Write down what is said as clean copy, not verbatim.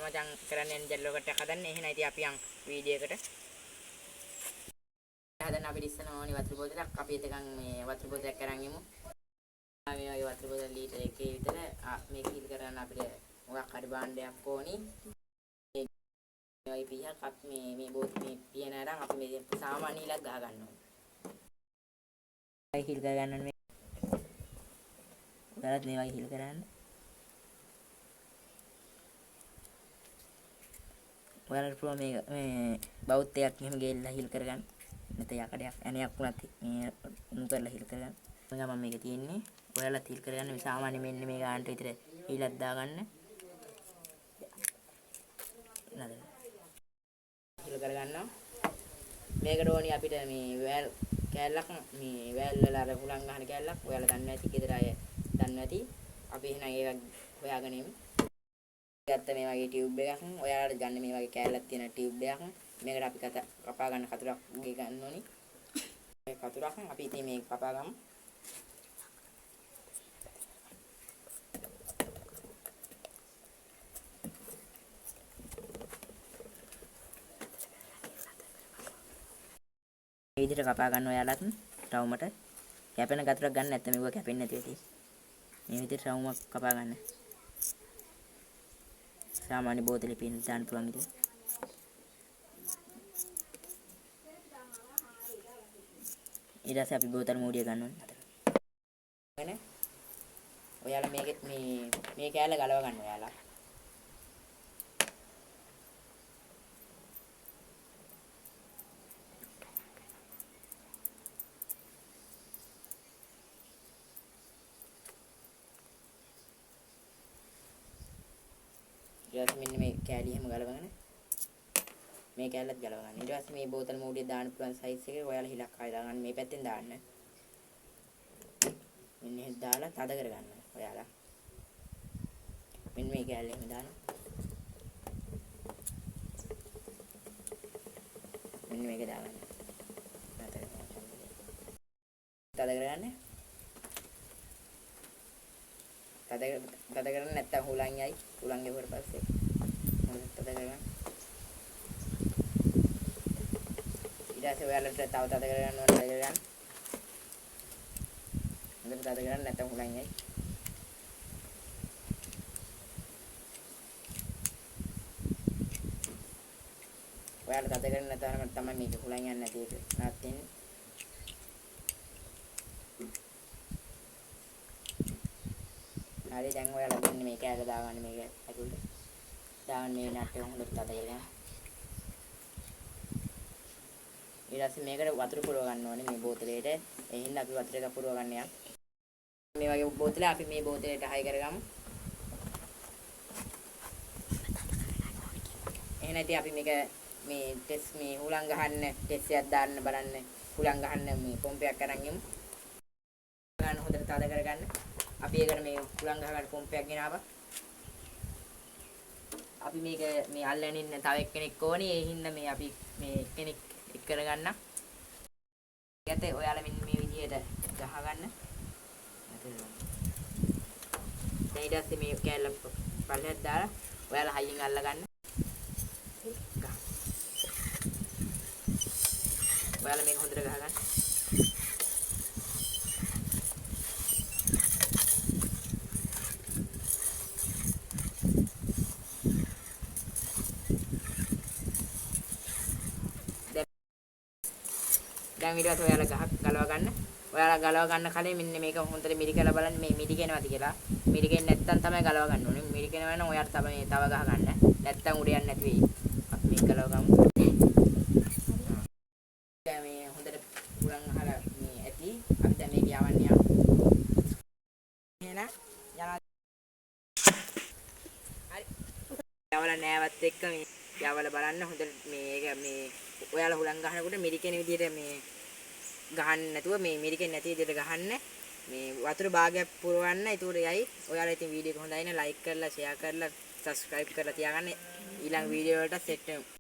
මචං කරන්නේ ජෙල්ලෝකට හදන්නේ. එහෙනම් ඉතින් අපි යන් වීඩියෝ එකට හදන්න අපි ඉස්සන ඕනි වතුර බෝතලයක්. අපි එතකන් මේ වතුර බෝතලයක් අරන් යමු. මේ වගේ වතුර බෝතල ලීටර් 1 විතර මේක හිල් කරන්න අපිට මොකක් හරි භාණ්ඩයක් ඕනි. මේ වගේ පිහක් අපි මේ බෝතල මේ පියන අරන් අපි මේ සාමාන්‍ය ඉලක් ගහ ගන්න ඕනේ. හිල් කර ගන්න ඕනේ. ඔයාලත් මේ වගේ හිල් කරන්න. ඔයාලට පුළුවන් මේ බෞද්ධයක් එහෙම ගෙල්ලා හිල් කරගන්න. නැත්නම් යකඩයක් ඇණයක් වුණත් මේ උණු කරලා හිල් කරගන්න. මම මේක තියෙන්නේ. ඔයාලත් හිල් කරගන්න. මේ සාමාන්‍ය මෙන්න මේ ගානට විතර හිලක් දාගන්න. නේද? හිල් කරගන්නවා. මේකට ඕනි අපිට මේ වැල් කෑල්ලක් මේ වැල් වල අර හුලං ගන්න කෑල්ලක්. ඔයාලා දන්නේ නැති ගෙදර අය දන්නේ නැති. අපි එහෙනම් ඒක හොයාගෙන එමු. ගත්ත මේ වගේ ටියුබ් එකක් ඔයාලට ගන්න මේ වගේ කෑල්ලක් තියෙන ටියුබ් එකක් මේකට අපි කපා ගන්න කතුරක් ගේ ගන්න ඕනි මේ කතුරක් අපි ඉතින් මේක කපා ගමු මේ විදිහට කපා ගන්න ඔයාලත් රවුමට කැපෙන කතුරක් ගන්න නැත්නම් මේක කැපෙන්නේ නැති වෙයි මේ විදිහට රවුමක් කපා ගන්න सामान्य बोतलें पीने जान पुरानी इधर से अभी बोतल मूडिया गन्नो ने ඔයාලා මේ කෑල්ල ගලව ගන්න ඔයාලා ඊට පස්සේ මෙන්න මේ කෑලි හැම ගලවගෙන මේ කෑල්ලත් ගලව ගන්න. ඊට පස්සේ මේ බෝතල් මූඩිය දාන්න පුළුවන් සයිස් එකේ ඔයාලා හිලක් ආය දාගන්න මේ පැත්තෙන් දාන්න. මෙන්න එහෙම දාලා තද කරගන්න ඔයාලා. මෙන්න මේ කෑල්ල එහෙම දාන්න. මෙන්න මේක දාගන්න. තද කරගන්න. තද කරන්න නැත්තම් හුලං යයි. හුලං ගෙවුවට පස්සේ මොකද තද කරගන්න. ඊට පස්සේ ඔයාලට තව තද කරගන්න ඕන තද කරගන්න. හොඳට තද කරගන්න නැත්තම් හුලං යයි. ඔයාලා තද කරන්න නැත්නම් තමයි මේක හුලං යන්නේ නැති එක නවත්තින්නේ. හරි දැන් ඔයාලා දෙන්නේ මේ කෑල්ල දාගන්න මේක ඇතුළට. දාන්න මේ නට්ටේ හොඳට තද කරගන්න. ඊට පස්සේ මේකට වතුර පුරව ගන්න ඕනේ මේ බෝතලේට. ඒ හින්දා අපි වතුර එක පුරව ගන්න යන්න. මේ වගේ බෝතලේ අපි මේ බෝතලේට හයි කරගමු. එහෙනම් ඉතින් අපි මේක මේ ටෙස්ට් මේ හුලං ගහන්න ටෙස්ට් එකක් දාන්න බලන්න හුලං ගහන්න මේ පොම්පයක් අරන් යමු. ගන්න හොඳට තද කරගන්න. අපි ඒකට මේ හුලං ගහ ගන්න පොම්පයක් ගෙනාවා. අපි මේක මේ අල්ලගෙන ඉන්න තව එක්කෙනෙක් ඕනි. ඒ හින්දා මේ අපි මේ එක්කෙනෙක් එක් කරගන්න. ඒකත් ඔයාලා මෙන්න මේ විදිහට ගහ ගන්න. දැන් ඊට පස්සේ මේ කෑල්ල පල්ලෙහාට දාලා ඔයාලා හයියෙන් අල්ල ගන්න. ඔයාලා මේක හොඳට ගහ ගන්න. දැන් ඊට පස්සේ ඔයාලා ගලව ගන්න. ඔයාලා ගලව ගන්න කලින් මෙන්න මේක හොඳට මිරිකලා බලන්න මේ මිරිකෙනවද කියලා. මිරිකෙන්නේ නැත්නම් තමයි ගලව ගන්න ඕනේ. මිරිකෙනවා නම් ඔයාලා තව ගහ ගන්න. නැත්නම් උඩ යන්නේ නැති වෙයි. අපි මේක ගලව ගමු. දැන් මේ හොඳට පුරන් අහලා මේ ඇති. අපි දැන් මේක යවන්න යමු. එහෙනම් යනවා. හරි. යවලා නෑවත් එක්ක මේ යවලා බලන්න හොඳට මේක මේ ඔයාලා හුලං ගහනකොට මිරිකෙන විදිහට මේ ගහන්න නැතුව මේ මිරිකෙන්නේ නැති විදිහට ගහන්න මේ වතුර භාගයක් පුරවන්න. ඒකට යයි ඔයාලා ඉතින් වීඩියෝ එක හොඳයි නම් ලයික් කරලා ෂෙයා කරලා සබ්ස්ක්‍රයිබ් කරලා තියාගන්න. ඊළඟ වීඩියෝ වලට සෙට් වෙමු.